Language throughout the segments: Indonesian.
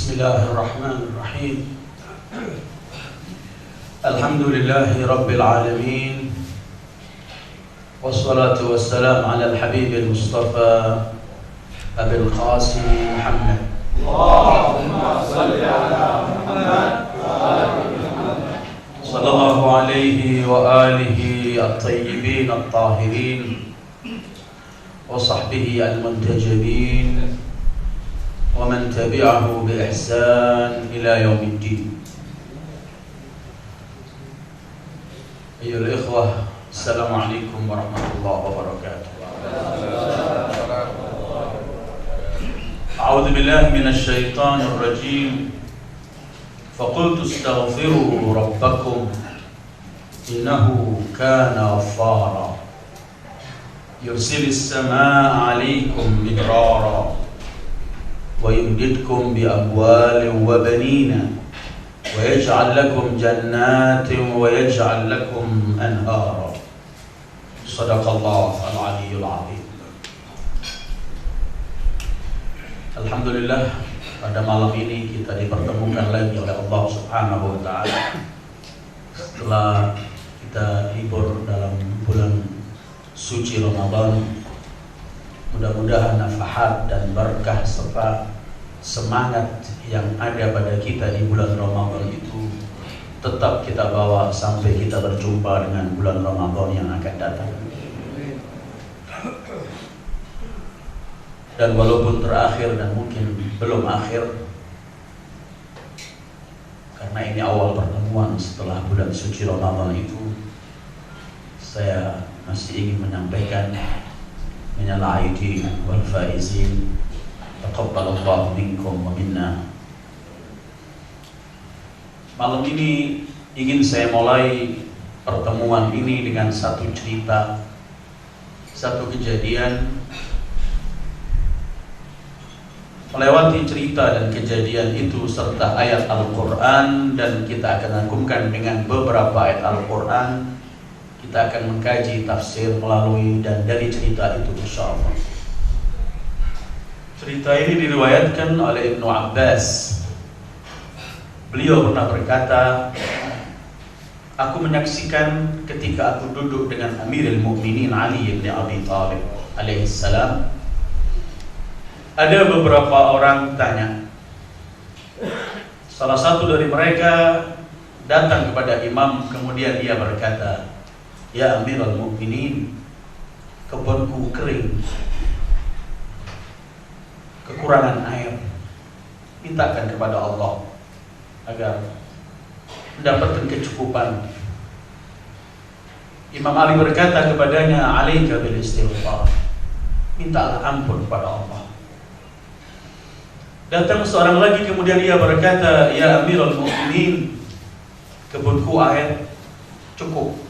Bismillahirrahmanirrahim. Alhamdulillahi Rabbil Alamin. Wassalatu wassalamu ala al-habib al-mustafa Abil Qasim Muhammad. Allahumma salli ala Muhammad wa ali Muhammad. Sallallahu alaihi wa alihi at-tayyibin at-tahirin wa sahbihi al-muntajabin ومن تبعه بإحسان إلى يوم الدين. أيها الإخوة، السلام عليكم ورحمة الله وبركاته. أعوذ بالله من الشيطان الرجيم. فقلت استغفروا ربكم إنه كان غفارا يرسل السماء عليكم مدرارا ويمددكم بأموال وبنين ويجعل لكم جنات ويجعل لكم أنهارا. صدق الله العلي العظيم. Alhamdulillah, pada malam ini kita dipertemukan lagi oleh Allah Subhanahu wa Ta'ala setelah kita libur dalam bulan suci Ramadan. Mudah-mudahan nafahat dan berkah serta semangat yang ada pada kita di bulan Ramadan itu tetap kita bawa sampai kita berjumpa dengan bulan Ramadan yang akan datang. Dan walaupun terakhir dan mungkin belum akhir, karena ini awal pertemuan setelah bulan suci Ramadan itu, saya masih ingin menyampaikan minal aidin wal faizin taqabbalallahu minkum wa minna. Malam ini ingin saya mulai pertemuan ini dengan satu cerita, satu kejadian. Melewati cerita dan kejadian itu serta ayat Al-Quran, dan kita akan rangkumkan dengan beberapa ayat Al-Quran. Kita akan mengkaji tafsir melalui dan dari cerita itu insyaallah. Cerita ini diriwayatkan oleh Ibnu Abbas. Beliau pernah berkata, aku menyaksikan ketika aku duduk dengan Amirul Mukminin Ali bin Abi Thalib alaihissalam, ada beberapa orang tanya. Salah satu dari mereka datang kepada imam, kemudian ia berkata, ya Amirul Mukminin, kebunku kering, kekurangan air, mintakan kepada Allah agar mendapatkan kecukupan. Imam Ali berkata kepadanya, alaika bil istighfar, mintalah ampun kepada Allah. Datang seorang lagi, kemudian ia berkata, ya Amirul Mukminin, kebunku air cukup,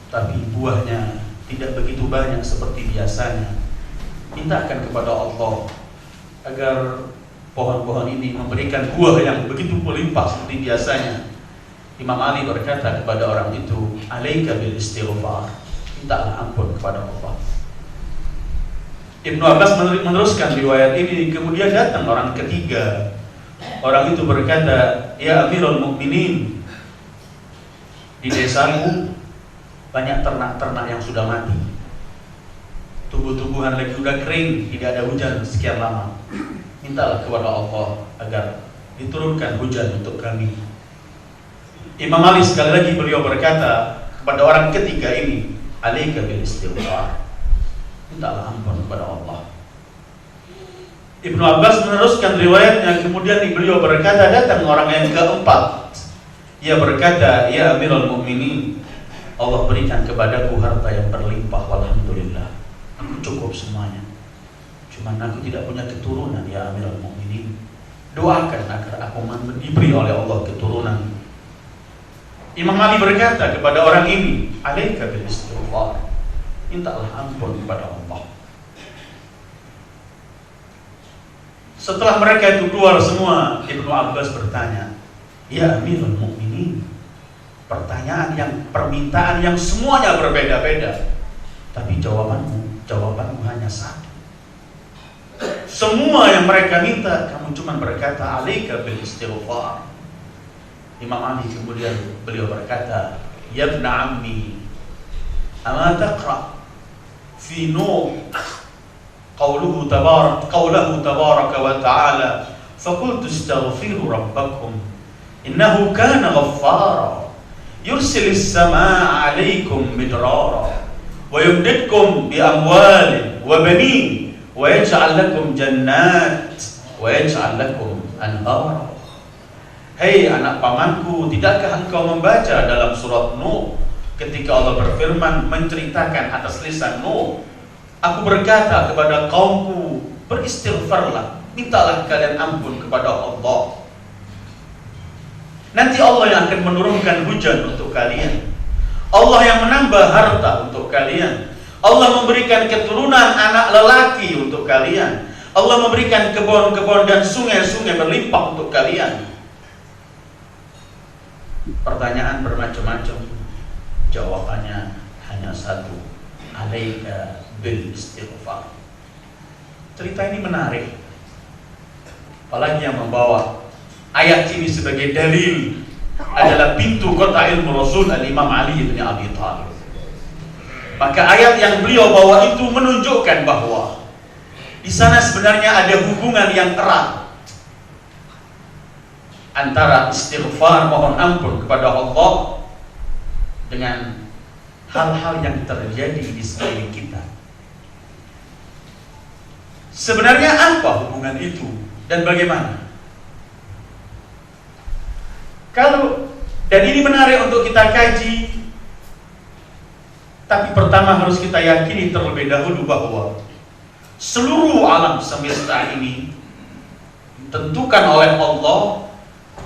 tapi buahnya tidak begitu banyak seperti biasanya. Mintakan kepada Allah agar pohon-pohon ini memberikan buah yang begitu melimpah seperti biasanya. Imam Ali berkata kepada orang itu, alaika bil istighfar, mintalah ampun kepada Allah. Ibnu Abbas meneruskan riwayat ini, kemudian datang orang ketiga. Orang itu berkata, ya Amirul Mukminin, di desaku banyak ternak-ternak yang sudah mati, tumbuh-tumbuhan lagi sudah kering, tidak ada hujan sekian lama. Mintalah kepada Allah agar diturunkan hujan untuk kami. Imam Ali sekali lagi beliau berkata kepada orang ketiga ini, alaika bil istighfar, mintalah ampun kepada Allah. Ibnu Abbas meneruskan riwayatnya, kemudian beliau berkata, datang orang yang keempat. Ia berkata, ya Amirul Mukminin, Allah berikan kepadaku harta yang berlimpah, walhamdulillah, aku cukup semuanya. Cuman aku tidak punya keturunan, ya Amirul Mukminin. Doakan agar aku diberi oleh Allah keturunan. Imam Ali berkata kepada orang ini, alaika bil istighfar, mintalah ampun kepada Allah. Setelah mereka itu keluar semua, Ibnu Abbas bertanya, ya Amirul Mukminin, permintaan yang semuanya berbeda-beda, tapi jawabanmu hanya satu. Semua yang mereka minta, kamu cuma berkata alaika bil istighfar. Imam Ali kemudian beliau berkata, ya ibna ammi, ama taqra fi Nuh qawluhu tabaraka wa ta'ala, faqultu astaghfiru rabbakum innahu kana ghaffara yursilis samaa 'alaikum midrara wa yumdidkum bi amwalin wa banin wa yaj'al lakum jannat wa yaj'al lakum anhara. Hei anak pamanku, tidakkah engkau membaca dalam surat Nuh ketika Allah berfirman menceritakan atas lisan Nuh, aku berkata kepada kaumku, beristighfarlah, mintalah kalian ampun kepada Allah. Nanti Allah yang akan menurunkan hujan untuk kalian, Allah yang menambah harta untuk kalian, Allah memberikan keturunan anak lelaki untuk kalian, Allah memberikan kebun-kebun dan sungai-sungai berlimpah untuk kalian. Pertanyaan bermacam-macam, jawabannya hanya satu, alaika bil istighfar. Cerita ini menarik, apalagi yang membawa ayat ini sebagai dalil adalah pintu kota ilmu Rasul Al-Imam Ali bin Abi Thalib. Maka ayat yang beliau bawa itu menunjukkan bahwa di sana sebenarnya ada hubungan yang erat antara istighfar, mohon ampun kepada Allah, dengan hal-hal yang terjadi di sekeliling kita. Sebenarnya apa hubungan itu dan bagaimana? Dan ini menarik untuk kita kaji, tapi pertama harus kita yakini terlebih dahulu bahwa seluruh alam semesta ini ditentukan oleh Allah.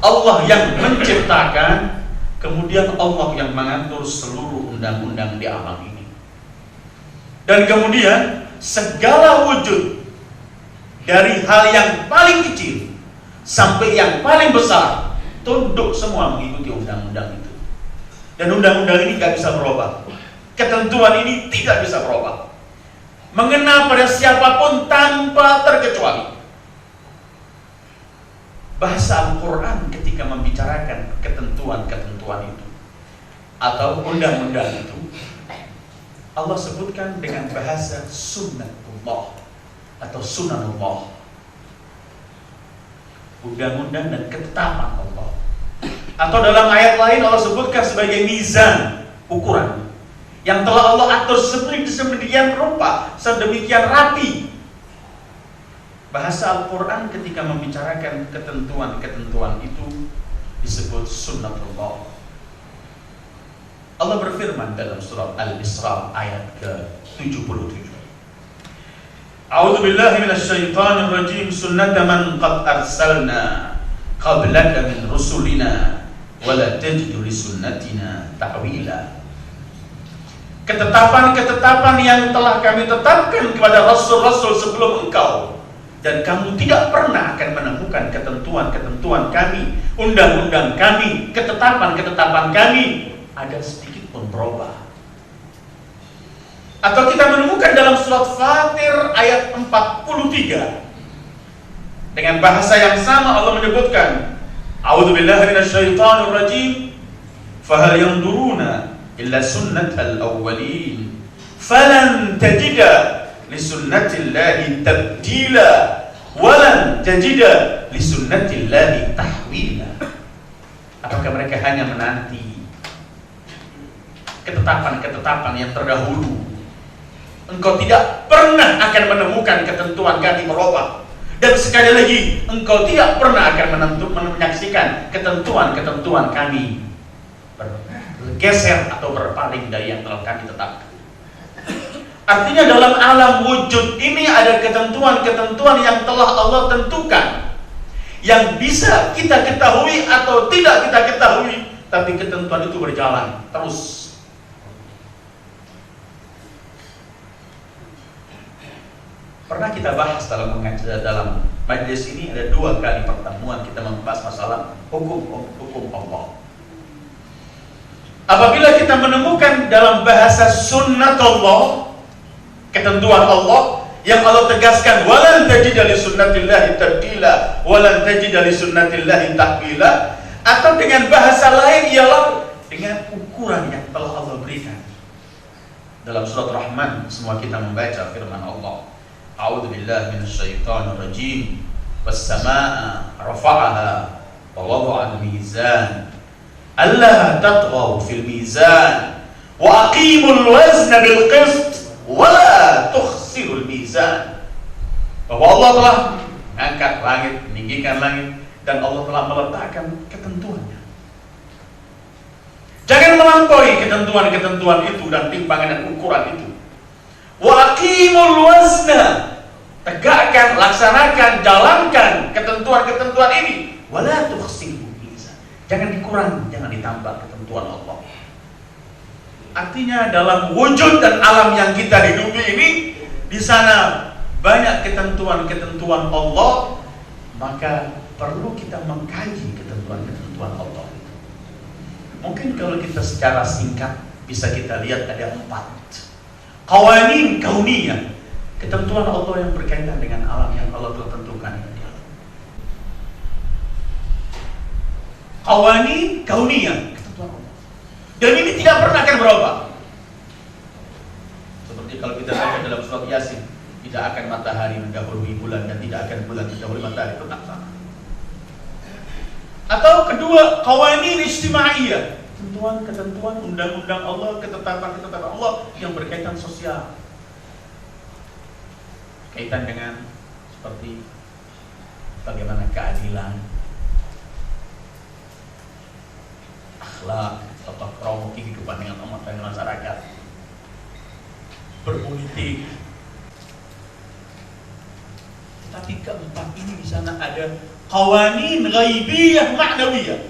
Allah yang menciptakan, kemudian Allah yang mengatur seluruh undang-undang di alam ini. Dan kemudian segala wujud, dari hal yang paling kecil sampai yang paling besar, tunduk semua mengikuti undang-undang itu. Dan undang-undang ini tidak bisa berubah, ketentuan ini tidak bisa berubah, mengena pada siapapun tanpa terkecuali. Bahasa Al-Quran ketika membicarakan ketentuan-ketentuan itu atau undang-undang itu, Allah sebutkan dengan bahasa sunnatullah atau sunanullah, undang-undang dan ketetapan Allah. Atau dalam ayat lain Allah sebutkan sebagai mizan, ukuran yang telah Allah atur sedemikian rupa, sedemikian rapi. Bahasa Al-Quran ketika membicarakan ketentuan-ketentuan itu disebut sunnatullah. Allah berfirman dalam surat Al-Isra ayat ke-77. A'udzu billahi minasyaitonir rajim. Sunnata man qad arsalna qablaka min rusulina wa la tajidu li sunnatina ta'wila. Ketetapan-ketetapan yang telah kami tetapkan kepada rasul-rasul sebelum engkau, dan kamu tidak pernah akan menemukan ketentuan-ketentuan kami, undang-undang kami, ketetapan-ketetapan kami ada sedikit pun berubah. Atau kita menemukan dalam surat Fatir ayat 43 dengan bahasa yang sama Allah menyebutkan, A'udzu billahi minasyaitonir rajim, fahal yanzuruna illa sunnatal awwalin falan tajida li sunnatillahi tabdila walan tajida li sunnatillahi tahwila. Apakah mereka hanya menanti ketetapan-ketetapan yang terdahulu? Engkau tidak pernah akan menemukan ketentuan kami berubah. Dan sekali lagi, engkau tidak pernah akan menyaksikan ketentuan-ketentuan kami bergeser atau berpaling dari yang telah kami tetapkan. Artinya dalam alam wujud ini ada ketentuan-ketentuan yang telah Allah tentukan, yang bisa kita ketahui atau tidak kita ketahui, tapi ketentuan itu berjalan terus. Pernah kita bahas dalam majelis ini, ada 2 kali pertemuan kita membahas masalah hukum Allah. Apabila kita menemukan dalam bahasa sunnatullah, ketentuan Allah yang Allah tegaskan, walan tajida li sunnatillahi tabdila walan tajida li sunnatillahi tahwila, atau dengan bahasa lain ialah dengan ukuran yang telah Allah berikan. Dalam surat Rahman semua kita membaca firman Allah, a'udzu billahi minasyaitonir rajim, was-samaa'a rafa'aha wa wada'al mizan alla tatghaw fil mizan wa aqimul wazna bil qist wa la tukhsirul mizan. Bahwa Allah telah mengangkat langit, meninggikan langit, dan Allah telah meletakkan ketentuannya. Jangan melampaui ketentuan-ketentuan itu dan timbangan dan ukuran itu. Wa aqimul wazna, tegakkan, laksanakan, jalankan ketentuan-ketentuan ini. Wala tukhsirul mizan, jangan dikurangi, jangan ditambah ketentuan Allah. Artinya dalam wujud dan alam yang kita hidupi ini, di sana banyak ketentuan-ketentuan Allah, maka perlu kita mengkaji ketentuan-ketentuan Allah. Mungkin kalau kita secara singkat bisa kita lihat ada 4 qawanin kauniyah, ketentuan Allah yang berkaitan dengan alam yang Allah telah tentukan. Qawanin kauniyah, ketentuan Allah, dan ini tidak pernah akan berubah. Seperti kalau kita baca dalam surat Yasin, tidak akan matahari mendahului bulan dan tidak akan bulan mendahului matahari, tetap sama. Atau kedua, qawanin ijtimaiyah, ketentuan undang-undang Allah, ketetapan-ketetapan Allah yang berkaitan sosial, kaitan dengan seperti bagaimana keadilan, akhlak, tata krama kehidupan dengan umat dan masyarakat, berpolitik. Tapi keempat ini di sana ada qawanin ghaibiyah ma'nawiyah.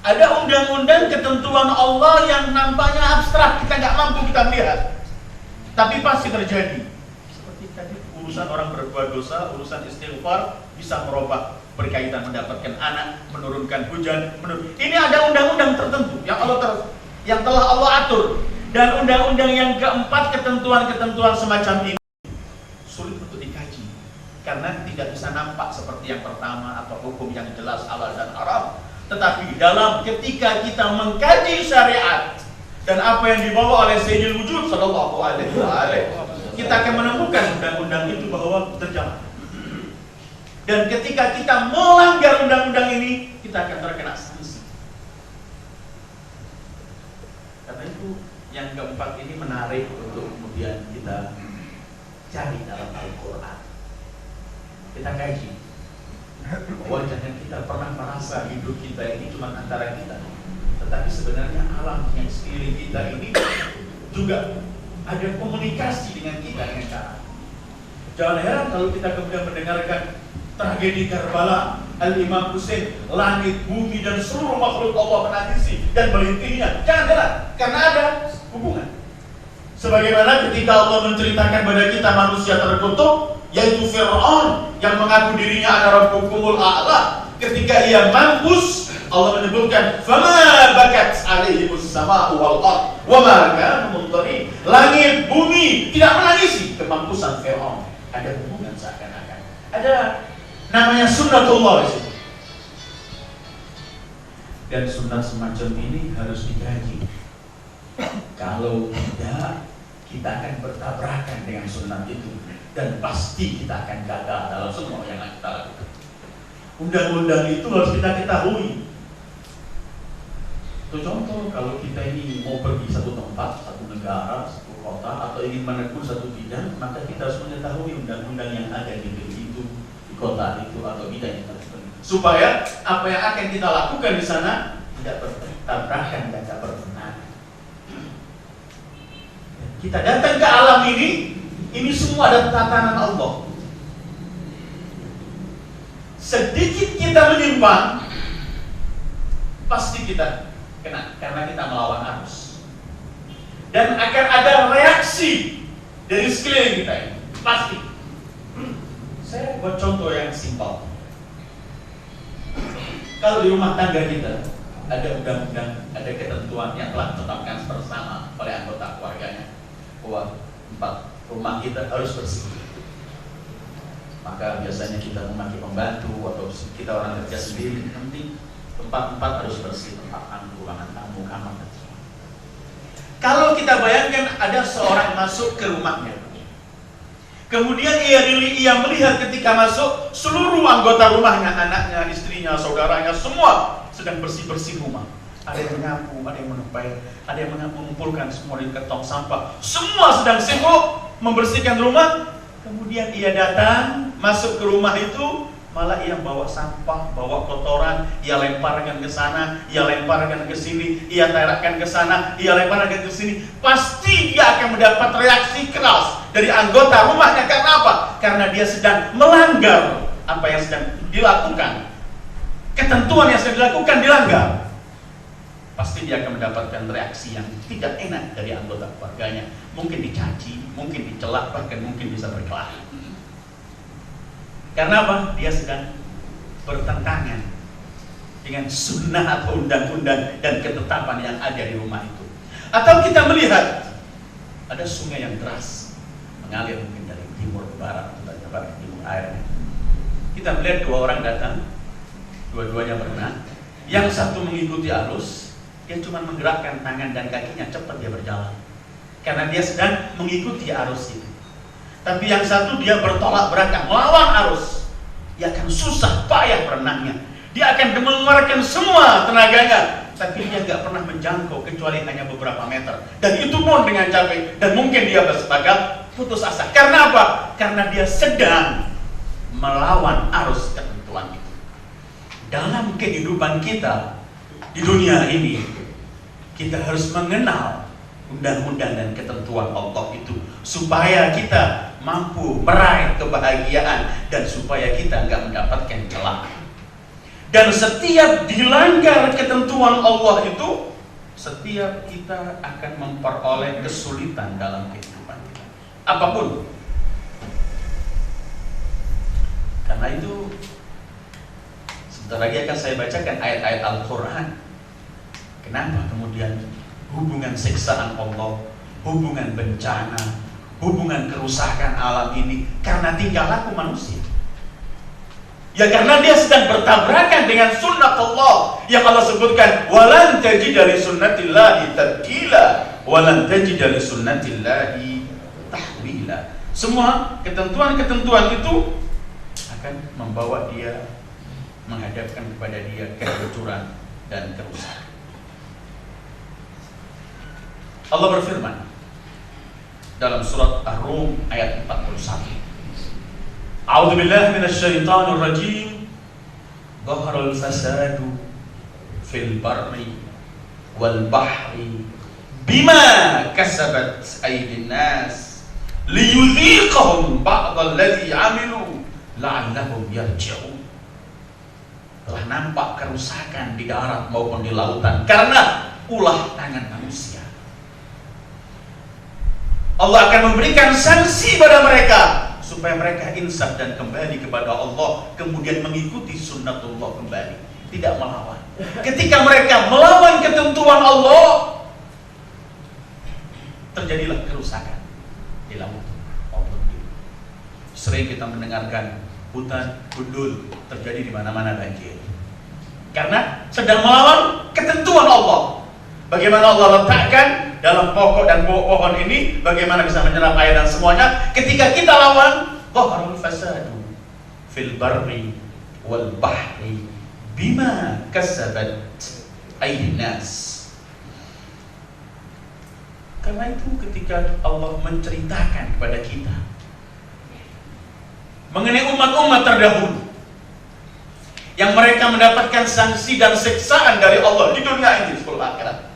Ada undang-undang ketentuan Allah yang nampaknya abstrak, kita nggak mampu kita melihat, tapi pasti terjadi. Seperti tadi urusan orang berbuat dosa, urusan istighfar bisa merubah berkaitan mendapatkan anak, menurunkan hujan, ini ada undang-undang tertentu yang telah Allah atur. Dan undang-undang yang keempat, ketentuan-ketentuan semacam ini sulit untuk dikaji karena tidak bisa nampak seperti yang pertama atau hukum yang jelas halal dan haram. Tetapi dalam ketika kita mengkaji syariat dan apa yang dibawa oleh Sayyidul Wujud sallallahu alaihi wasallam, kita akan menemukan undang-undang itu bahwa terjalan. Dan ketika kita melanggar undang-undang ini, kita akan terkena sanksi. Karena itu yang keempat ini menarik untuk kemudian kita cari dalam Al-Quran. Kita kaji bahwa jangan kita pernah merasa hidup kita ini cuma antara kita, tetapi sebenarnya alam yang sekeliling kita ini juga ada komunikasi dengan kita, dengan cara. Jangan heran kalau kita kemudian mendengarkan tragedi Karbala, Al-Imam Husain, langit, bumi dan seluruh makhluk Allah menangisi dan melintihinya. Jangan heran, karena ada hubungan. Sebagaimana ketika Allah menceritakan pada kita manusia terkutuk, yaitu Fir'aun yang mengaku dirinya adalah Rabbukumul A'la, ketika ia mampus, Allah menyebutkan fama bakat alaihimus sama'u wal ard wa ma kanu muntarin. Langit, bumi tidak menangisi kemampusan Fir'aun. Ada hubungan seakan-akan. Ada namanya sunnatullah di situ. Dan sunnah semacam ini harus dikaji. Kalau tidak, kita akan bertabrakan dengan sunnah itu dan pasti kita akan gagal dalam semua yang kita lakukan. Undang-undang itu harus kita ketahui. Untuk contoh, kalau kita ini mau pergi satu tempat, satu negara, satu kota, atau ingin menegur satu bidang, maka kita harus mengetahui undang-undang yang ada di negeri itu, di kota itu, atau bidang yang tersebut, supaya apa yang akan kita lakukan di sana tidak bertabrakan dan tidak bertentangan. Kita datang ke alam ini semua ada tatanan Allah. Sedikit kita menyimpang, pasti kita kena, karena kita melawan arus. Dan akan ada reaksi dari sekeliling kita ini, pasti. Saya buat contoh yang simpel. Kalau di rumah tangga kita ada undang-undang, ada ketentuan yang telah ditetapkan bersama oleh anggota keluarganya, bahwa 4 rumah kita harus bersih. Maka biasanya kita memakai pembantu atau kita orang kerja sendiri, penting tempat-tempat harus bersih, tempat tamu, ruangan tamu, kamar dan sebagainya. Kalau kita bayangkan ada seorang masuk ke rumahnya, kemudian ia melihat ketika masuk seluruh anggota rumahnya, anaknya, istrinya, saudaranya, semua sedang bersih-bersih rumah. Ada yang menyapu, ada yang menupai, ada yang mengumpulkan semua di tong sampah. Semua sedang sibuk membersihkan rumah. Kemudian ia datang, masuk ke rumah itu, malah ia bawa sampah, bawa kotoran, ia lemparkan ke sana, ia lemparkan ke sini, ia tarakkan ke sana, ia lemparkan ke sini. Pasti dia akan mendapat reaksi keras dari anggota rumahnya. Karena apa? Karena dia sedang melanggar apa yang sedang dilakukan. Ketentuan yang sedang dilakukan dilanggar. Pasti dia akan mendapatkan reaksi yang tidak enak dari anggota keluarganya. Mungkin dicaci, mungkin dicela, bahkan mungkin bisa berkelahi. Karena apa? Dia sedang bertentangan dengan sunnah atau undang-undang dan ketetapan yang ada di rumah itu. Atau kita melihat ada sungai yang deras mengalir mungkin dari timur ke barat, atau barat ke timur airnya. Kita melihat dua orang datang, dua-duanya berenang. Yang satu mengikuti arus, dia cuma menggerakkan tangan dan kakinya, cepat dia berjalan. Karena dia sedang mengikuti arus itu. Tapi yang satu dia bertolak belakang, melawan arus. Dia akan susah payah berenangnya. Dia akan mengeluarkan semua tenaganya, tapi dia nggak pernah menjangkau kecuali hanya beberapa meter. Dan itu pun dengan capek. Dan mungkin dia bakal putus asa. Karena apa? Karena dia sedang melawan arus ketentuan itu. Dalam kehidupan kita di dunia ini, kita harus mengenal undang-undang dan ketentuan Allah itu, supaya kita mampu meraih kebahagiaan dan supaya kita nggak mendapatkan celah. Dan setiap dilanggar ketentuan Allah itu, setiap kita akan memperoleh kesulitan dalam kehidupan kita, apapun. Karena itu sebentar lagi akan saya bacakan ayat-ayat Al-Quran. Kenapa kemudian hubungan siksaan Allah, hubungan bencana, hubungan kerusakan alam ini? Karena tingkah laku manusia. Ya karena dia sedang bertabrakan dengan sunnah Allah yang Allah sebutkan, walan tajida li sunnatillahi tabdila walan tajida li sunnatillahi tahwila. Semua ketentuan-ketentuan itu akan membawa dia, menghadapkan kepada dia kehancuran dan kerusakan. Allah berfirman dalam surat Ar-Rum ayat 41. A'udzu billahi minasyaitonir rajim. Dhaharal fasadu fil barri wal bahri bima kasabat aydin nas liyudhiqahum ba'dal ladzi 'amilu la'allahum yarji'un. Telah nampak kerusakan di darat maupun di lautan karena ulah tangan manusia. Allah akan memberikan sanksi pada mereka supaya mereka insaf dan kembali kepada Allah, kemudian mengikuti sunnatullah kembali, tidak melawan. Ketika mereka melawan ketentuan Allah, terjadilah kerusakan di laut maupun di bumi. Sering kita mendengarkan hutan gundul, terjadi di mana-mana banjir. Karena sedang melawan ketentuan Allah. Bagaimana Allah letakkan dalam pokok dan pohon ini, bagaimana bisa menyerap air dan semuanya. Ketika kita lawan, dhaharul fasadu fil barri wal bahri bima kasabat aydin nas. Karena itu ketika Allah menceritakan kepada kita mengenai umat-umat terdahulu yang mereka mendapatkan sanksi dan siksaan dari Allah di dunia ini sebelum akhirat.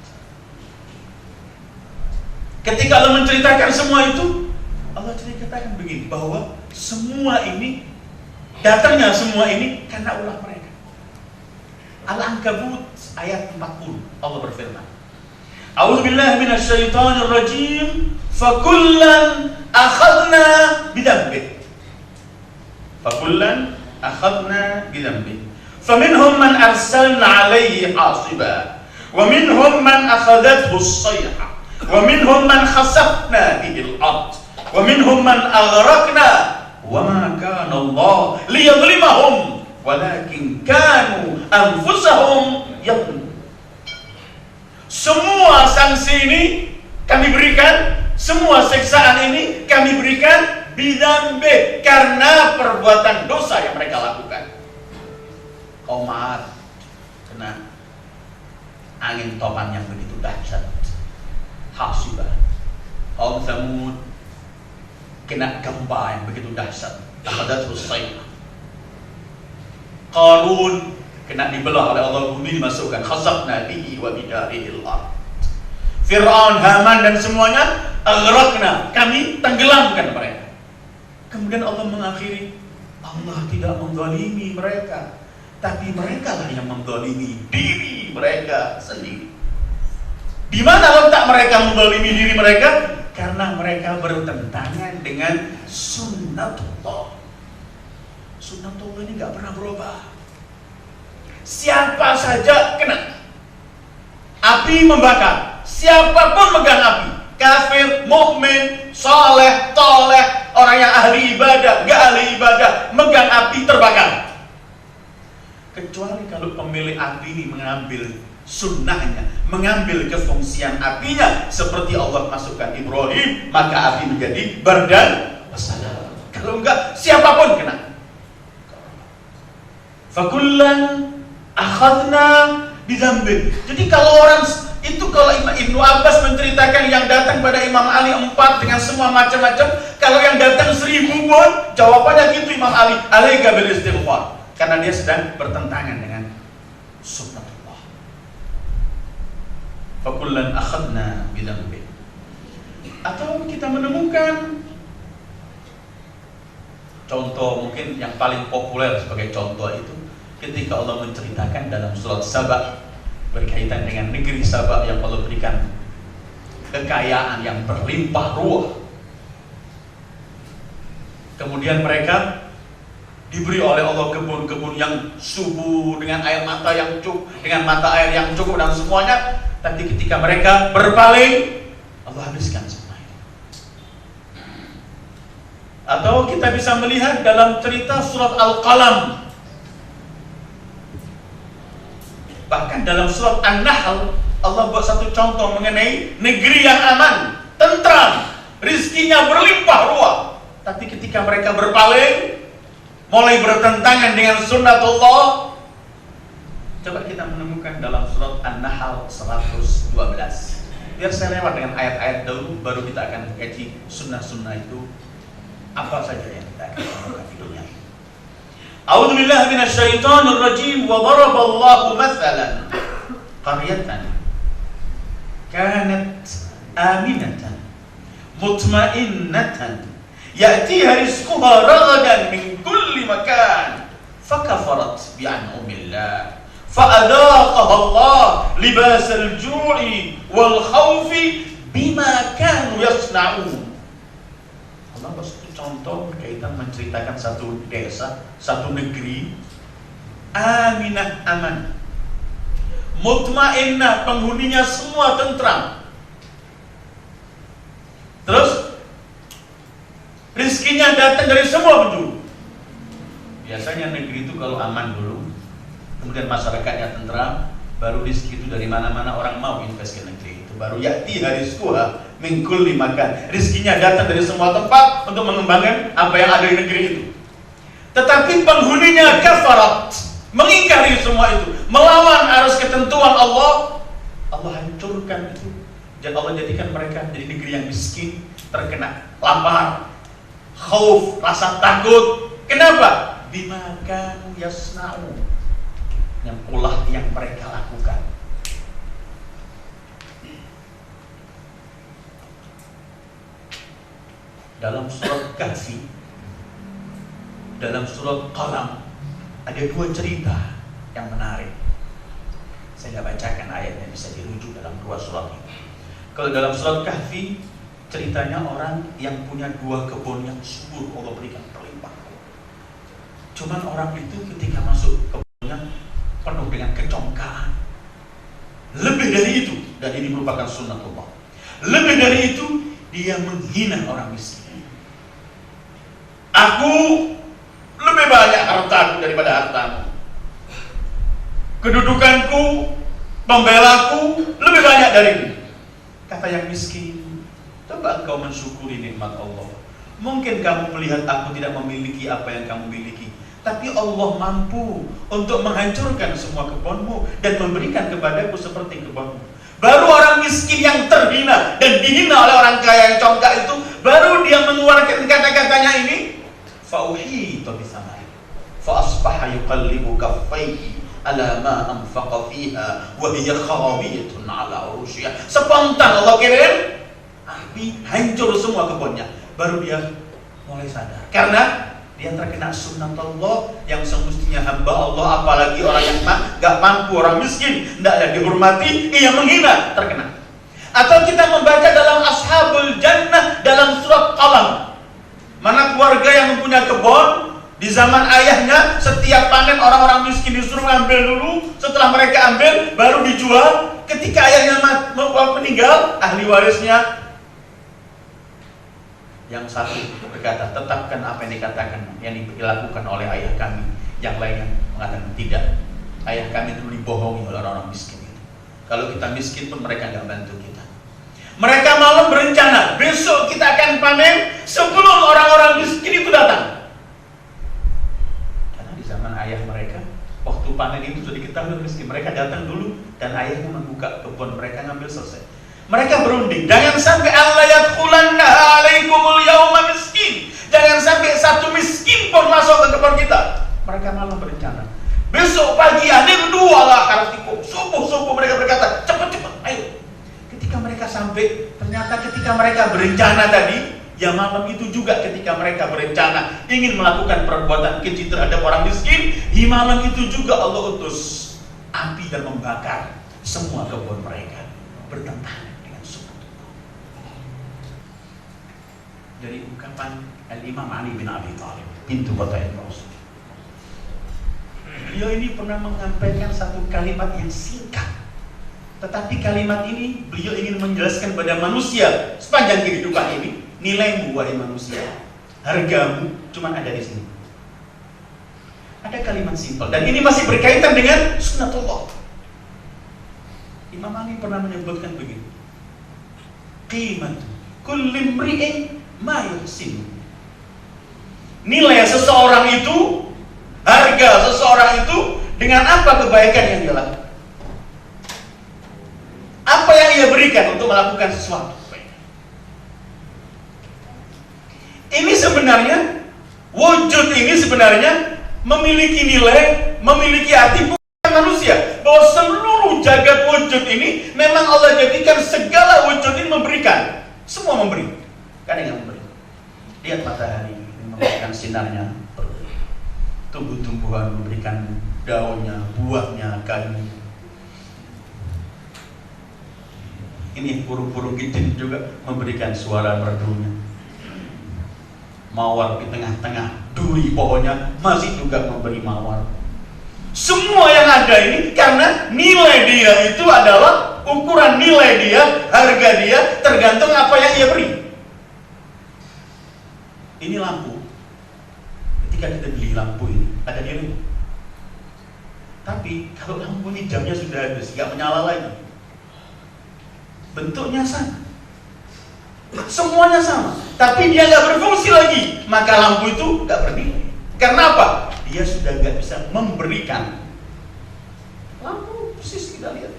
Ketika Allah menceritakan semua itu, Allah ceritakan begini, bahwa semua ini, datangnya semua ini karena ulah mereka. Al-Ankabut ayat 40, Allah berfirman, A'udzubillahi minasyaitonir rajim, fakullan akhadna bidambih. Fakullan akhadna bidambih. Faminhum man arsalna alaihi hasiba, wa minhum man akhadathu as-sayha, wa minhum man khasafna bihi al-ard, wa minhum man aghraqna wa ma kana Allah liyadhlimahum walakin kanu anfusahum yadhlimun. Semua sanksi ini kami berikan, semua siksaan ini kami berikan bidzambi, karena perbuatan dosa yang mereka lakukan. Kaum Ad kena angin topan yang begitu dahsyat, hasibah. Kaum Tsamud kena gempa yang begitu dahsyat, akhadathus sayhah. Qarun kena dibelah oleh Allah, bumi dimasukkan, khasafna bihi wa bidarihil ard. Fir'aun, Haman dan semuanya aghraqna, kami tenggelamkan mereka. Kemudian Allah mengakhiri, Allah tidak menzalimi mereka, tapi mereka lah yang menzalimi diri mereka sendiri. Di mana letak mereka menzalimi diri mereka? Karena mereka bertentangan dengan sunnatullah. Sunnatullah ini gak pernah berubah. Siapa saja kena. Api membakar, siapapun megang api, kafir, mukmin, soleh, toleh, orang yang ahli ibadah, gak ahli ibadah, megang api terbakar. Kecuali kalau pemilik api ini mengambil sunnahnya, mengambil kefungsian apinya, seperti Allah masukkan Ibrahim, maka api menjadi bardan wassalam. Kalau enggak, siapapun kena. Fakullan akhadna bidzambi. Jadi kalau orang itu, kalau Ibnu Abbas menceritakan yang datang pada Imam Ali 4 dengan semua macam-macam, kalau yang datang 1000 pun jawabannya gitu Imam Ali, alaika bil istighfar, karena dia sedang bertentangan dengan sunnatullah. Fakullan akhadna bidzambi. Atau kita menemukan contoh mungkin yang paling populer sebagai contoh itu ketika Allah menceritakan dalam surat Saba berkaitan dengan negeri Saba yang Allah berikan kekayaan yang berlimpah ruah. Kemudian mereka diberi oleh Allah kebun-kebun yang subur dengan air mata yang cukup, dengan mata air yang cukup dan semuanya. Tapi ketika mereka berpaling, Allah habiskan semua itu. Atau kita bisa melihat dalam cerita surat Al-Qalam. Bahkan dalam surat An-Nahl Allah buat satu contoh mengenai negeri yang aman, tentram, rizkinya berlimpah ruah. Tapi ketika mereka berpaling, mulai bertentangan dengan sunnatullah. Coba kita menemukan dalam surat An-Nahl 112. Biar saya lewat dengan ayat-ayat dahulu, baru kita akan kaji sunnah-sunnah itu apa saja yang kita akan temukan di dunia. A'udzu billahi minasyaitonir rajim. Wa daraballahu mathalan qaryatan kanat aminatan mutmainnatan ya'tiha rizquha ragadan min kulli makan fakafarat bi'an'amillah fa'adaqaha Allah libasal ju'i wal khawfi bima kanu yasna'un. Allah contoh berkaitan menceritakan satu desa, satu negeri aminah, aman, mutmainnah, penghuninya semua tentram, terus rizkinya datang dari semua penjuru. Biasanya negeri itu kalau aman dulu, kemudian masyarakatnya tentram, baru rizki itu dari mana-mana orang mau invest ke negeri itu, baru ya'ti rizquha min kulli makan, rizkinya datang dari semua tempat untuk mengembangkan apa yang ada di negeri itu. Tetapi penghuninya kafarat, mengingkari semua itu, melawan arus ketentuan Allah. Allah hancurkan itu, dan Allah jadikan mereka jadi negeri yang miskin, terkena lapar, khauf, rasa takut. Kenapa? Bima kanu yasna'un, yang ulah yang mereka lakukan. Dalam surat Kahfi, dalam surat Qalam ada dua cerita yang menarik. Saya nggak bacakan ayatnya, bisa dirujuk dalam dua surat ini. Kalau dalam surat Kahfi ceritanya orang yang punya dua kebun yang subur, Allah berikan berlimpah. Cuman orang itu ketika masuk kebunnya penuh dengan kecongkaan. Lebih dari itu, dan ini merupakan sunnatullah, lebih dari itu dia menghina orang miskin. Aku lebih banyak hartaku daripada hartamu. Kedudukanku, pembelaku lebih banyak darimu. Kata yang miskin, coba engkau mensyukuri nikmat Allah. Mungkin kamu melihat aku tidak memiliki apa yang kamu miliki, tapi Allah mampu untuk menghancurkan semua kebunmu dan memberikan kepadaku seperti kebunmu. Baru orang miskin yang terhina dan dihina oleh orang kaya yang congkak itu, baru dia mengeluarkan kata-katanya ini, fauhita bisamai fa asbaha yuqallibu kaffaihi ala ma anfaqa fiha wa hiya khawiyatun ala urushiha. Spontan Allah kirim api, hancur semua kebunnya. Baru dia mulai sadar, karena dia terkena sunnatullah yang semestinya hamba Allah, apalagi orang yang gak mampu, orang miskin, tidaklah dihormati, ia menghina, terkena. Atau kita membaca dalam Ashabul Jannah dalam surat Qalam, mana keluarga yang mempunyai kebun, di zaman ayahnya setiap panen orang-orang miskin disuruh ambil dulu, setelah mereka ambil baru dijual. Ketika ayahnya meninggal, ahli warisnya yang satu berkata, tetapkan apa yang dikatakan, yang dilakukan oleh ayah kami. Yang lainnya mengatakan tidak, ayah kami dulu dibohongi oleh orang-orang miskin itu. Kalau kita miskin pun mereka nggak bantu kita. Mereka malam berencana, besok kita akan panen sebelum orang-orang miskin itu datang. Karena di zaman ayah mereka, waktu panen itu sudah diketahui miskin, mereka datang dulu dan ayahnya membuka kebun mereka, ngambil selesai. Mereka berunding, jangan sampai Allah yadkhulanna alaikumul yauma miskin. Jangan sampai satu miskin pun masuk ke kebun kita. Mereka malam berencana, besok pagi ada dua lah hartikum. Subuh mereka berkata, cepat, ayo. Ketika mereka sampai, ternyata ketika mereka berencana tadi, ya malam itu juga ketika mereka berencana ingin melakukan perbuatan keji terhadap orang miskin, di malam itu juga Allah utus api dan membakar semua kebun mereka, bertentangan dengan sunnatullah. Dari ungkapan Al-Imam Ali bin Abi Thalib, pintu batain Rasul. Beliau ini pernah menyampaikan satu kalimat yang singkat, tetapi kalimat ini beliau ingin menjelaskan kepada manusia sepanjang kehidupan ini, nilaimu wahai manusia, hargamu cuma ada di sini. Ada kalimat simpel dan ini masih berkaitan dengan sunnatullah. Imam Ali pernah menyebutkan begini, qimatu kulli imri'in ma yuhsinu. Nilai seseorang itu, harga seseorang itu dengan apa kebaikan yang dia lakukan. Apa yang ia berikan untuk melakukan sesuatu. Ini sebenarnya, wujud ini sebenarnya memiliki nilai, memiliki arti bukan manusia. Bahwa seluruh jagat wujud ini memang Allah jadikan segala wujud ini memberikan. Semua memberi. Kan yang memberi. Lihat matahari memberikan sinarnya, tumbuh-tumbuhan memberikan daunnya, buahnya, kayunya. Ini burung-burung kicin juga memberikan suara merdunya. Mawar di tengah-tengah duri pohonnya masih juga memberi mawar. Semua yang ada ini karena nilai dia itu adalah ukuran nilai dia, harga dia tergantung apa yang ia beri. Ini lampu. Ketika kita beli lampu ini ada nilai. Tapi kalau lampu ini jamnya sudah habis, nggak menyala lagi. Bentuknya sama, semuanya sama, tapi dia nggak berfungsi lagi, maka lampu itu nggak bernilai. Karena apa? Dia sudah nggak bisa memberikan. Lampu persis kita lihat.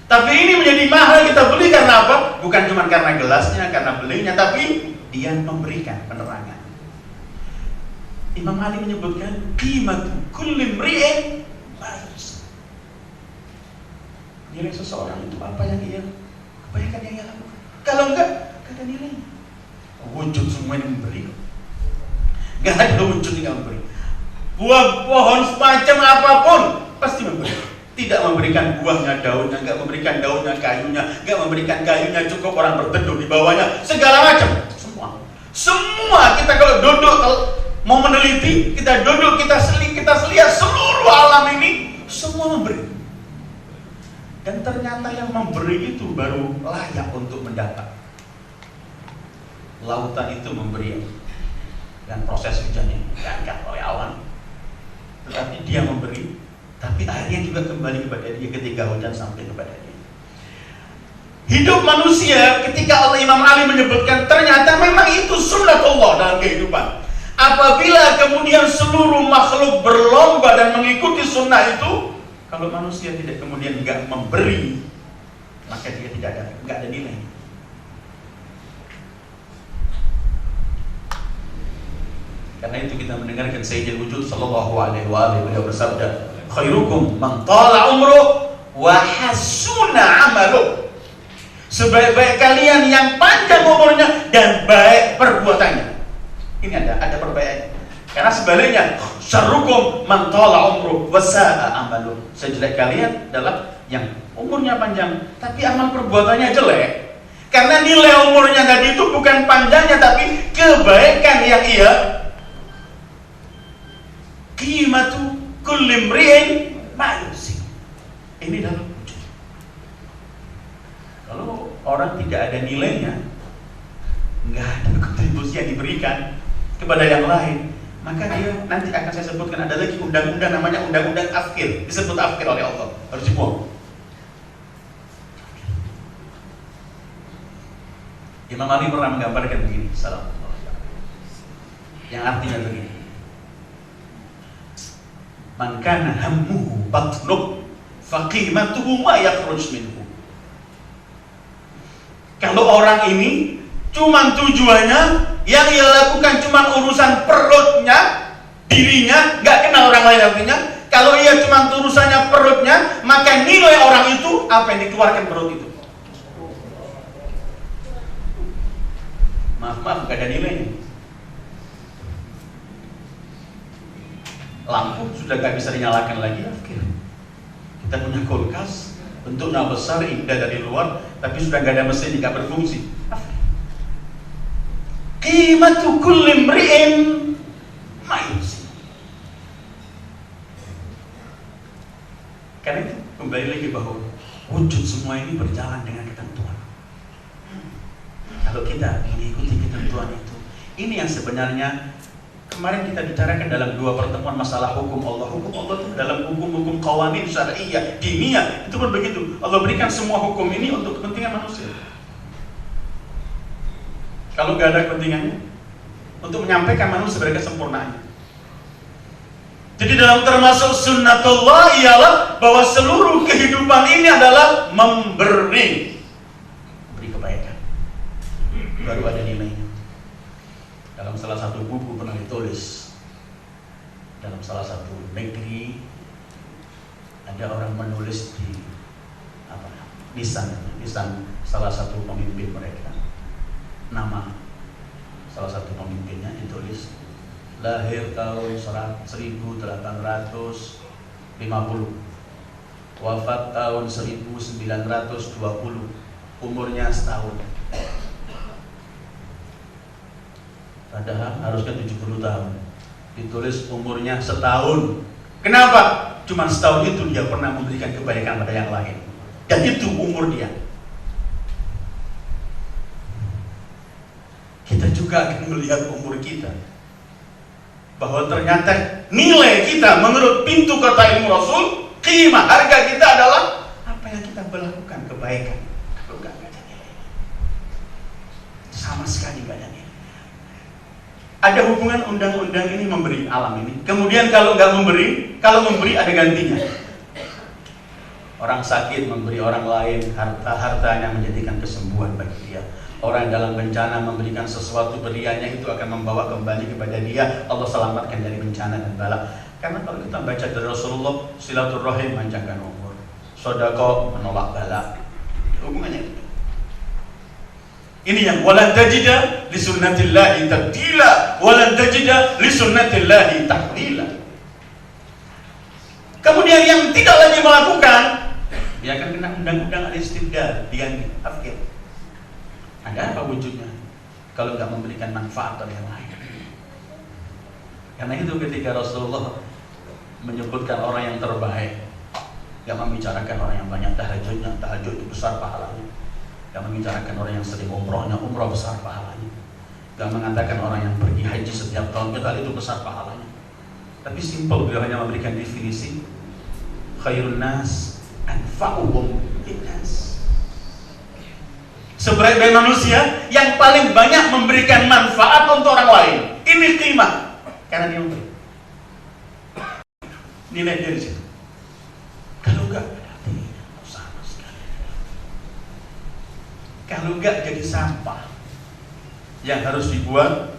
Tapi ini menjadi mahal kita beli karena apa? Bukan cuma karena gelasnya, karena belinya, tapi dia memberikan penerangan. Imam Ali menyebutkan qimatu kulli imri'in ma yuhsinu. Nilai seseorang itu apa yang ia kebaikan yang ia lakukan. Kalau enggak, kata nilainya. Wujud semua yang memberi. Enggak ada wujud yang memberi. Buah pohon semacam apapun pasti memberi. Tidak memberikan buahnya, daunnya, enggak memberikan daunnya, kayunya, enggak memberikan kayunya, cukup orang berteduh di bawahnya, segala macam. Semua kita kalau duduk, kalau mau meneliti, kita duduk, kita lihat seluruh alam ini semua memberi. Dan ternyata yang memberi itu baru layak untuk mendapat. Lautan itu memberi dengan proses hujan yang diangkat oleh awan. Tetapi dia memberi, tapi airnya juga kembali kepada dia ketika hujan sampai kepada dia. Hidup manusia ketika Imam Ali menyebutkan ternyata memang itu sunnatullah dalam kehidupan. Apabila kemudian seluruh makhluk berlomba dan mengikuti sunnah itu, kalau manusia tidak kemudian enggak memberi, maka dia enggak ada nilai. Karena itu kita mendengarkan Sayyidul Wujud sallallahu alaihi wa alihi beliau bersabda, khairukum man tala umruh wa hasuna amaluh. Sebaik-baik kalian yang panjang umurnya dan baik perbuatannya. Ini ada perbaikan. Karena sebaliknya, syarrukum man tala umruh wa sa'a amaluh. Sejelek kalian adalah yang umurnya panjang tapi amal perbuatannya jelek. Karena nilai umurnya tadi itu bukan panjangnya tapi kebaikan yang ia qimatu kulli imri'in ma yusi. Ini dalam wujud. Kalau orang tidak ada nilainya, enggak ada kontribusi yang diberikan kepada yang lain, maka dia nanti akan saya sebutkan ada lagi undang-undang namanya undang-undang afkir, disebut afkir oleh Allah, harus dibuang. Imam Ali pernah menggambarkan begini, salam, yang artinya begini: man kana hammuhu batnuh faqimatuhu ma yakhruj minhu. Kalau orang ini cuman tujuannya yang ia lakukan cuman urusan perutnya, dirinya, nggak kenal orang lain artinya. Kalau ia cuman urusannya perutnya, maka nilai orang itu apa yang dikeluarkan perut itu. Maaf, nggak ada nilainya. Lampu sudah nggak bisa dinyalakan lagi. Kita punya kulkas, bentuknya besar, indah dari luar, tapi sudah nggak ada mesin, nggak berfungsi. Qimatu kulli imri'in ma yusi. Karena itu kembali lagi bahwa wujud semua ini berjalan dengan ketentuan. Kalau kita mengikuti ketentuan itu, ini yang sebenarnya kemarin kita bicarakan dalam 2 pertemuan masalah hukum Allah. Hukum Allah itu dalam hukum-hukum qawanin syar'iyyah, diniyah, itu pun begitu. Allah berikan semua hukum ini untuk kepentingan manusia. Kalau nggak ada kepentingannya, untuk menyampaikan manusia sebagai kesempurnaannya. Jadi dalam termasuk sunnatullah ialah bahwa seluruh kehidupan ini adalah memberi kebaikan. Baru ada nilainya. Dalam salah satu buku pernah ditulis, dalam salah satu negeri ada orang menulis di lisan salah satu pemimpin mereka. Nama salah satu pemimpinnya ditulis lahir tahun 1850, wafat tahun 1920, umurnya setahun. Padahal harusnya 70 tahun. Ditulis umurnya setahun. Kenapa? Cuma setahun itu dia pernah memberikan kebaikan pada yang lain. Dan itu umur dia. Kita juga akan melihat umur kita, bahwa ternyata nilai kita menurut pintu kata ilmu Rasul, qimah, harga kita adalah apa yang kita melakukan kebaikan. Kalau nggak ada nilai, sama sekali nggak ada nilai. Ada hubungan undang-undang ini memberi alam ini. Kemudian kalau nggak memberi, kalau memberi ada gantinya. Orang sakit memberi orang lain harta-hartanya menjadikan kesembuhan bagi dia. Orang dalam bencana memberikan sesuatu beriannya itu akan membawa kembali kepada dia. Allah selamatkan dari bencana dan bala. Karena kalau kita baca dari Rasulullah, silaturahim panjangkan umur, sedekah menolak bala. Hubungannya itu. Ini yang walan tajida li sunnatillahi tabdila walan tajida li sunnatillahi tahwila. Kemudian yang tidak lagi melakukan, dia akan kena undang-undang al-istibdal, diganti afkir. Ada apa wujudnya kalau nggak memberikan manfaat pada yang lain? Karena itu ketika Rasulullah menyebutkan orang yang terbaik, nggak membicarakan orang yang banyak tahajudnya, tahajud itu besar pahalanya. Nggak membicarakan orang yang sering umrohnya, umroh besar pahalanya. dan mengatakan orang yang pergi haji setiap tahun itu besar pahalanya. Tapi simpel, beliau hanya memberikan definisi khairun nas anfa'uhum linnas. Sebaik-baik manusia yang paling banyak memberikan manfaat untuk orang lain. Ini qimah karena dia memberi. Nilai dia di situ. Kalau enggak sama sekali. Kalau enggak jadi sampah yang harus dibuang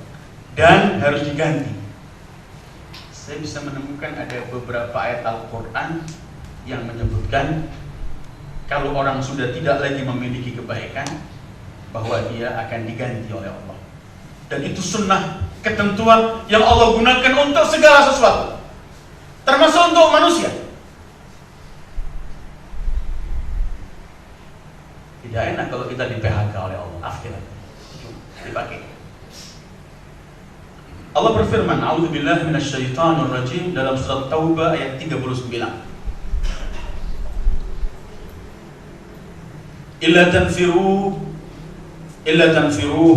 dan harus diganti. Saya bisa menemukan ada beberapa ayat Al-Quran yang menyebutkan kalau orang sudah tidak lagi memiliki kebaikan, bahwa dia akan diganti oleh Allah. Dan itu sunnah, ketentuan yang Allah gunakan untuk segala sesuatu, termasuk untuk manusia. Tidak enak kalau kita di PHK oleh Allah. Akhirnya dipakai. Allah berfirman, A'udzubillahi minasyaitonirrajim dalam surat Taubah ayat 39. Illa tanfiru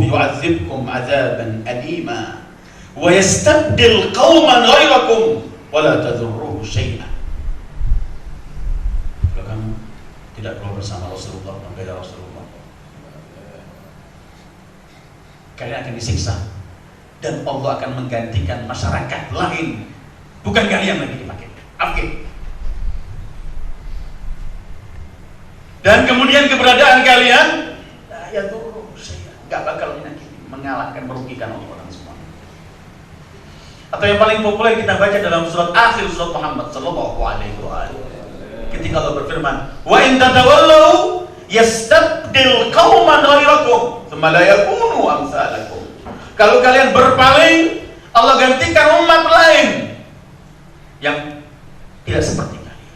yu'adzibkum 'adzaban alima wa yastabdil qauman ghairakum wa la tadurruhu syai'an. Kalau kamu tidak keluar bersama Rasulullah, membela Rasulullah, kalian akan disiksa dan Allah akan menggantikan masyarakat lain, bukan kalian lagi dipakai. Oke. Dan kemudian keberadaan kalian ya tuh saya nggak bakal menyakiti, mengalahkan, merugikan orang semua. Atau yang paling populer kita baca dalam akhir surat Muhammad sallallahu alaihi wasallam, ketika Allah berfirman, wa in tatawallaw yastabdil qauman ghairakum tsumma la yakunu amsalakum. Kalau kalian berpaling, Allah gantikan umat lain yang tidak seperti kalian.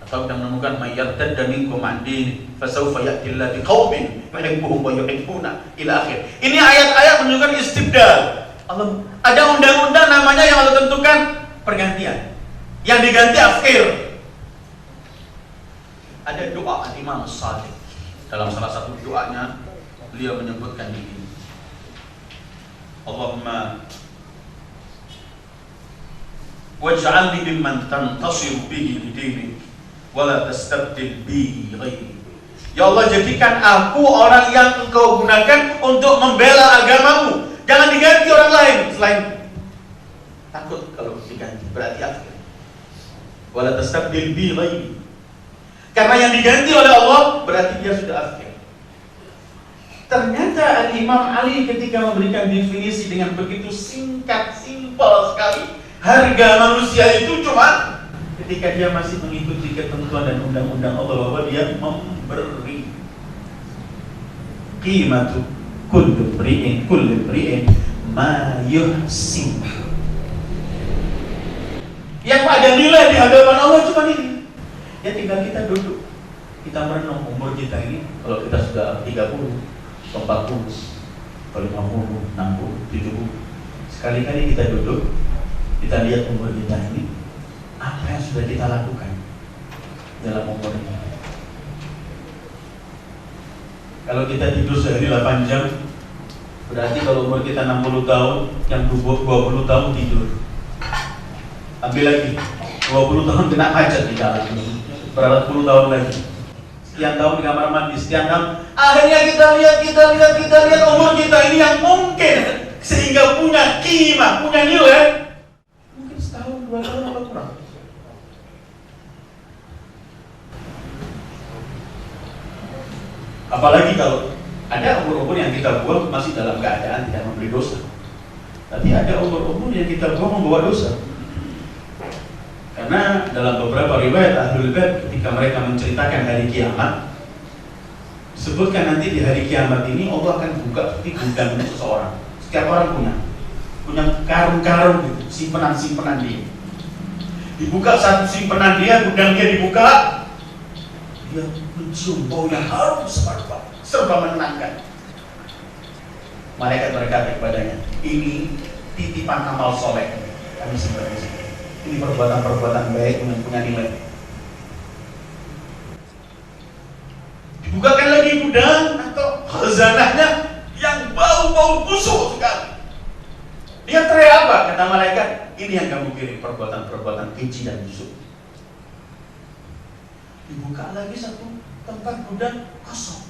Atau kita menemukan mayyartad minkum an dini fasawfa ya'ti Allahu biqaumin yuhibbuhum wa yuhibbuna ila akhir. Ini ayat-ayat menunjukkan istibdal. Allah ada undang-undang namanya yang Allah tentukan pergantian. Yang diganti akhir. Ada doa Imam Shadiq. Dalam salah satu doanya beliau menyebutkan begini. Allahumma waj'alni mimman tantasiru bihi lidinik wala tastabdil bi ghairi. Ya Allah, jadikan aku orang yang Engkau gunakan untuk membela agamamu. Jangan diganti orang lain selain. Takut kalau diganti berarti akhir. Wala tastabdil bi ghairi. Karena yang diganti oleh Allah berarti dia sudah akhir. Ternyata Imam Ali ketika memberikan definisi dengan begitu singkat, simpel sekali. Harga manusia itu cuma ketika dia masih mengikuti ketentuan dan undang-undang Allah, bahwa dia memberi. Qimatu kulli mri'in ma yuhsin. Yang ada nilai di hadapan Allah cuma ini. Ya tinggal kita duduk, kita merenung umur kita ini. Kalau kita sudah 30, 40, 50, 60, 70, sekali-kali kita duduk, kita lihat umur kita ini, apa yang sudah kita lakukan dalam umur ini. Kalau kita tidur sehari 8 jam, berarti kalau umur kita 60 tahun, yang 20 tahun tidur. Ambil lagi 20 tahun kena hajat di dalam, berapa puluh tahun lagi. Sekian tahun di kamar mandi, sekian tahun. Akhirnya kita lihat umur kita ini yang mungkin sehingga punya qimah, punya nilai. Mungkin setahun, 2 tahun atau kurang. Apalagi kalau ada umur-umur yang kita buang masih dalam keadaan tidak memberi dosa. Tapi ada umur-umur yang kita buang membawa dosa. Karena dalam beberapa riwayat Ahlul Bait ketika mereka menceritakan hari kiamat, sebutkan nanti di hari kiamat ini Allah akan buka peti gudang seseorang. Setiap orang punya karung-karung gitu, simpenan-simpenan dia. Dibuka satu simpenan dia, gudang dia dibuka, dia mencium bau yang harum serba menenangkan. Malaikat berkata kepadanya, ini titipan amal soleh kami simpan di sini. Ini perbuatan-perbuatan baik yang punya nilai. Dibukakan lagi gudang atau khazanahnya yang bau Kata malaikat, ini yang kamu kirim, perbuatan-perbuatan keji dan busuk. Dibuka lagi satu tempat gudang kosong,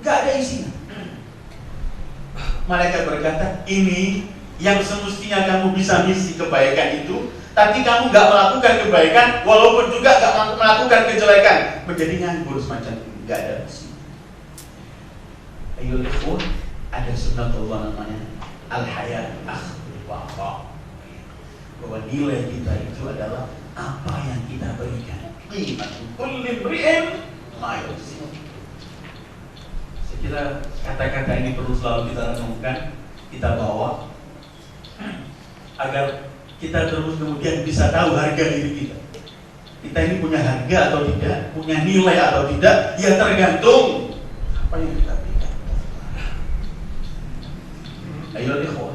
nggak ada isinya. Malaikat berkata, ini yang semestinya kamu bisa misi kebaikan itu, tapi kamu nggak melakukan kebaikan, walaupun juga nggak melakukan kejelekan, menjadi nganggur semacam itu, nggak ada isi. Ayo ikhwan, ada sunnatullah namanya al-haya akhdul wafa, bahwa nilai kita itu adalah apa yang kita berikan. Qimatu kulli imri'in ma yuhsin. Saya kira kata-kata ini perlu selalu kita renungkan, kita bawa agar kita terus kemudian bisa tahu harga diri kita. Kita ini punya harga atau tidak, punya nilai atau tidak, ya tergantung apa yang kita berikan. Ayo ikhwah,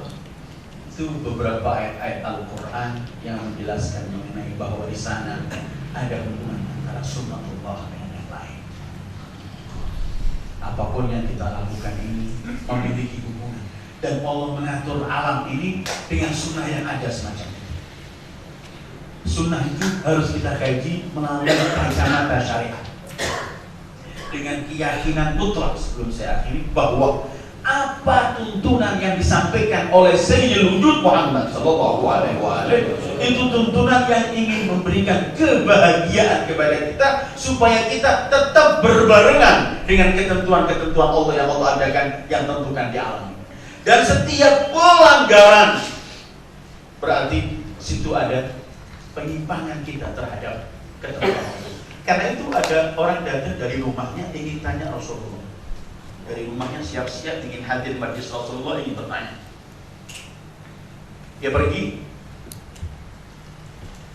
itu beberapa ayat-ayat Al-Quran yang menjelaskan mengenai bahwa di sana ada hubungan antara sunnatullah dengan yang lain. Apapun yang kita lakukan ini memiliki hubungan, dan Allah mengatur alam ini dengan sunnah yang ada semacam itu. Sunnah itu harus kita kaji melalui kacamata syariat, dengan keyakinan mutlak. Sebelum saya akhiri, bahwa apa tuntunan yang disampaikan oleh Sayyidul Wujud Muhammad Sallallahu Alaihi Wasallam itu tuntunan yang ingin memberikan kebahagiaan kepada kita, supaya kita tetap berbarengan dengan ketentuan-ketentuan Allah yang Allah adakan, yang tentukan di alam. Dan setiap pelanggaran berarti situ ada penyimpangan kita terhadap ketentuan. Karena itu ada orang datang dari rumahnya ingin tanya Rasulullah. Dari rumahnya siap-siap ingin hadir majlis Rasulullah, ingin bertanya. Dia pergi.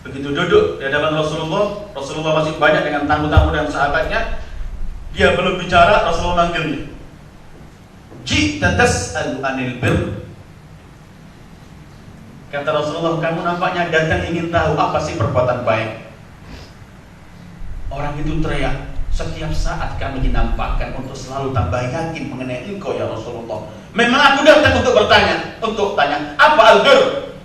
Begitu duduk di hadapan Rasulullah, Rasulullah masih banyak dengan tamu-tamu dan sahabatnya. Dia belum bicara, Rasulullah manggil dia. Ji'ta tas'alu 'anil birr. Kata Rasulullah, kamu nampaknya datang ingin tahu apa sih perbuatan baik. Orang itu teriak, setiap saat kami dinampakkan untuk selalu tambah yakin mengenai engkau ya Rasulullah. Memang aku datang untuk bertanya, untuk tanya apa al-birr.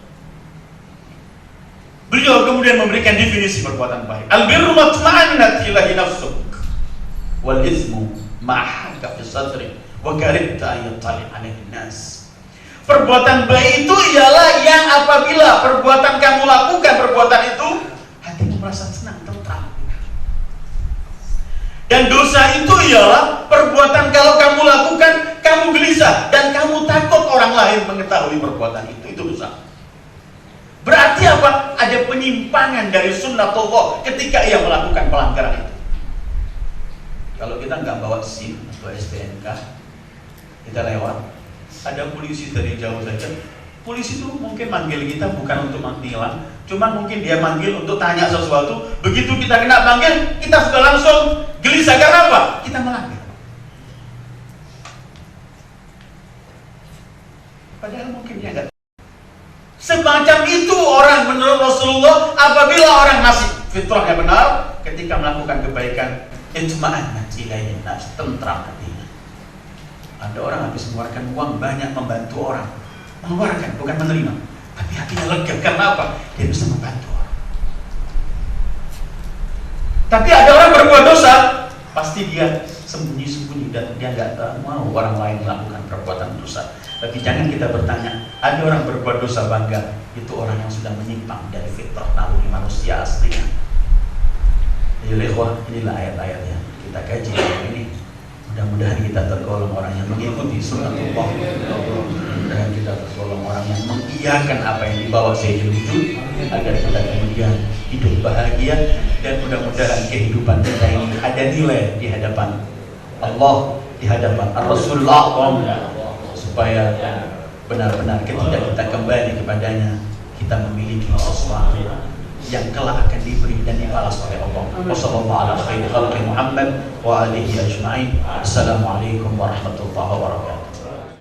Beliau kemudian memberikan definisi perbuatan baik. Al-birru matma'annat ilahi nafsuk, wal ismu ma'ahaka fi sadri wa karibta ayyatali 'alaihi nas. Perbuatan baik itu ialah yang apabila perbuatan kamu lakukan perbuatan itu, hatimu merasa senang, tentram. Dan dosa itu ialah perbuatan kalau kamu lakukan, kamu gelisah dan kamu takut orang lain mengetahui perbuatan itu dosa. Berarti apa? Ada penyimpangan dari sunnatullah ketika ia melakukan pelanggaran itu. Kalau kita nggak bawa SIM atau STNK, kita lewat, ada polisi dari jauh saja. Polisi itu mungkin manggil kita bukan untuk menghilang, cuma mungkin dia manggil untuk tanya sesuatu. Begitu kita kena panggil, kita sudah langsung gelisah. Karena apa? Kita melanggar. Padahal mungkin dia enggak. Semacam itu orang menurut Rasulullah. Apabila orang masih fitrahnya benar, ketika melakukan kebaikan, itma'annat ilaihi nas, tentram hatinya. Ada orang habis mengeluarkan uang banyak membantu orang, mengeluarkan bukan menerima, tapi hatinya lega. Karena apa? Dia bisa membantu orang. Tapi ada orang berbuat dosa, pasti dia sembunyi-sembunyi dan dia nggak mau orang lain melakukan perbuatan dosa. Tapi jangan kita bertanya, ada orang berbuat dosa bangga, itu orang yang sudah menyimpang dari fitrah naluri manusia aslinya. Jadi inilah ayat-ayat yang kita kaji hari ini. Mudah-mudahan kita tergolong orang yang mengikuti sunnatullah. Mudah-mudahan kita tergolong orang yang mengiyakan apa yang dibawa Sayyidul Wujud, agar kita kemudian hidup bahagia. Dan mudah-mudahan kehidupan kita ini ada nilai di hadapan Allah, di hadapan Rasulullah, supaya benar-benar ketika kita kembali kepadanya, kita memiliki sesuatu yang kelak akan diberi dan dibalas oleh Allah. Wassalamualaikum warahmatullahi wabarakatuh.